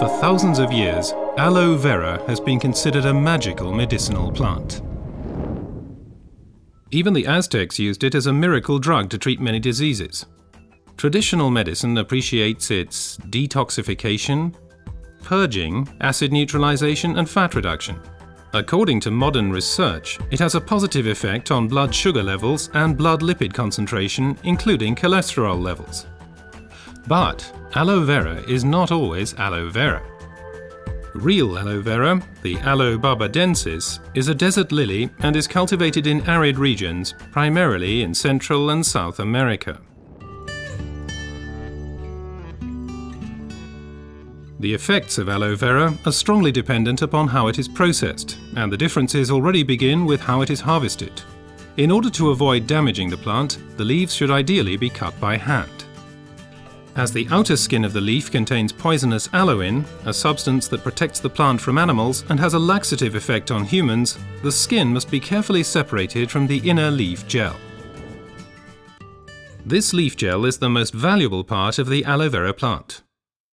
For thousands of years, aloe vera has been considered a magical medicinal plant. Even the Aztecs used it as a miracle drug to treat many diseases. Traditional medicine appreciates its detoxification, purging, acid neutralization, and fat reduction. According to modern research, it has a positive effect on blood sugar levels and blood lipid concentration, including cholesterol levels. But aloe vera is not always aloe vera. Real aloe vera, the Aloe barbadensis, is a desert lily and is cultivated in arid regions, primarily in Central and South America. The effects of aloe vera are strongly dependent upon how it is processed, and the differences already begin with how it is harvested. In order to avoid damaging the plant, the leaves should ideally be cut by hand. As the outer skin of the leaf contains poisonous aloin, a substance that protects the plant from animals and has a laxative effect on humans, the skin must be carefully separated from the inner leaf gel. This leaf gel is the most valuable part of the aloe vera plant.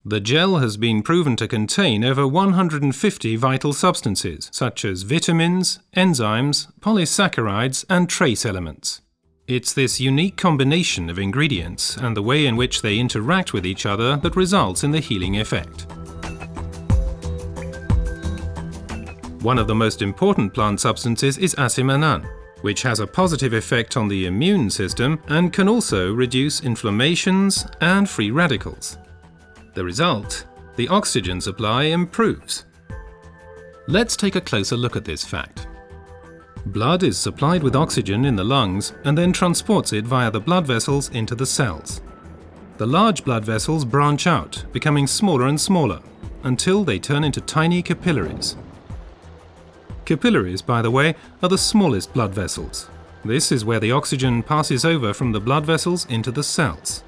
The gel has been proven to contain over 150 vital substances, such as vitamins, enzymes, polysaccharides, and trace elements. It's this unique combination of ingredients and the way in which they interact with each other that results in the healing effect. One of the most important plant substances is asiminan, which has a positive effect on the immune system and can also reduce inflammations and free radicals. The result, the oxygen supply improves. Let's take a closer look at this fact. Blood is supplied with oxygen in the lungs and then transports it via the blood vessels into the cells. The large blood vessels branch out, becoming smaller and smaller, until they turn into tiny capillaries. Capillaries, by the way, are the smallest blood vessels. This is where the oxygen passes over from the blood vessels into the cells.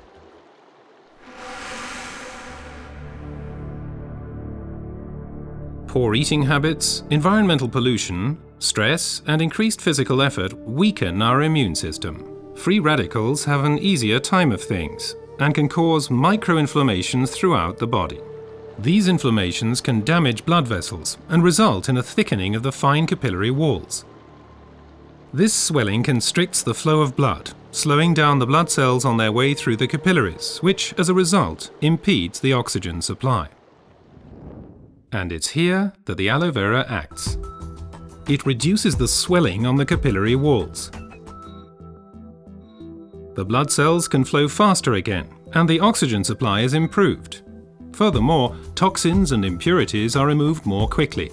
Poor eating habits, environmental pollution, stress, and increased physical effort weaken our immune system. Free radicals have an easier time of things and can cause microinflammations throughout the body. These inflammations can damage blood vessels and result in a thickening of the fine capillary walls. This swelling constricts the flow of blood, slowing down the blood cells on their way through the capillaries, which, as a result, impedes the oxygen supply. And it's here that the aloe vera acts. It reduces the swelling on the capillary walls. The blood cells can flow faster again, and the oxygen supply is improved. Furthermore, toxins and impurities are removed more quickly.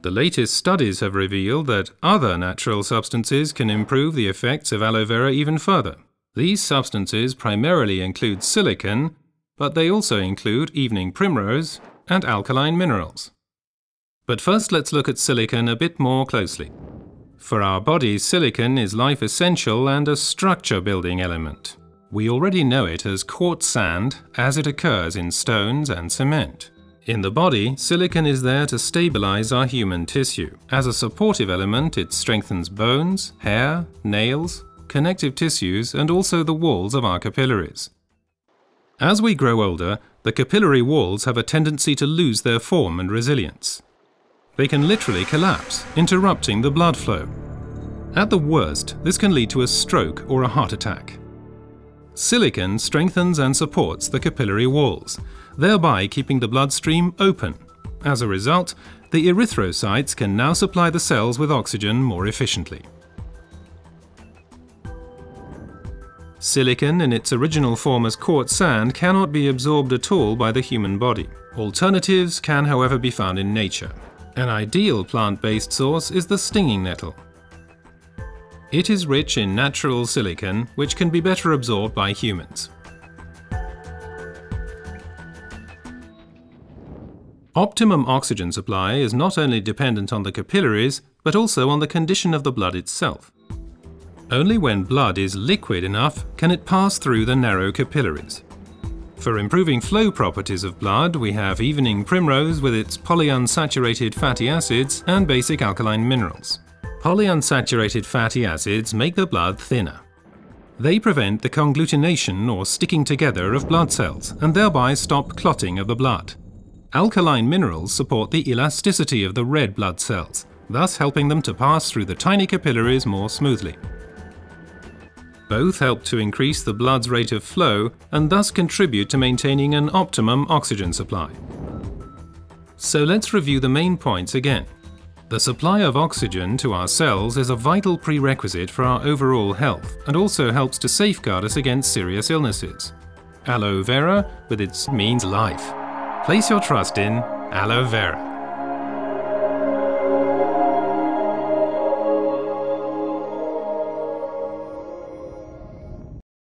The latest studies have revealed that other natural substances can improve the effects of aloe vera even further. These substances primarily include silicon, but they also include evening primrose and alkaline minerals. But first, let's look at silicon a bit more closely. For our bodies, silicon is life essential and a structure-building element. We already know it as quartz sand, as it occurs in stones and cement. In the body, silicon is there to stabilize our human tissue. As a supportive element, it strengthens bones, hair, nails, connective tissues, and also the walls of our capillaries. As we grow older, the capillary walls have a tendency to lose their form and resilience. They can literally collapse, interrupting the blood flow. At the worst, this can lead to a stroke or a heart attack. Silicon strengthens and supports the capillary walls, thereby keeping the bloodstream open. As a result, the erythrocytes can now supply the cells with oxygen more efficiently. Silicon in its original form as quartz sand cannot be absorbed at all by the human body. Alternatives can, however, be found in nature. An ideal plant-based source is the stinging nettle. It is rich in natural silicon, which can be better absorbed by humans. Optimum oxygen supply is not only dependent on the capillaries, but also on the condition of the blood itself. Only when blood is liquid enough can it pass through the narrow capillaries. For improving flow properties of blood, we have evening primrose with its polyunsaturated fatty acids and basic alkaline minerals. Polyunsaturated fatty acids make the blood thinner. They prevent the conglutination or sticking together of blood cells and thereby stop clotting of the blood. Alkaline minerals support the elasticity of the red blood cells, thus helping them to pass through the tiny capillaries more smoothly. Both help to increase the blood's rate of flow and thus contribute to maintaining an optimum oxygen supply. So let's review the main points again. The supply of oxygen to our cells is a vital prerequisite for our overall health and also helps to safeguard us against serious illnesses. Aloe Vera, with its means life. Place your trust in Aloe Vera.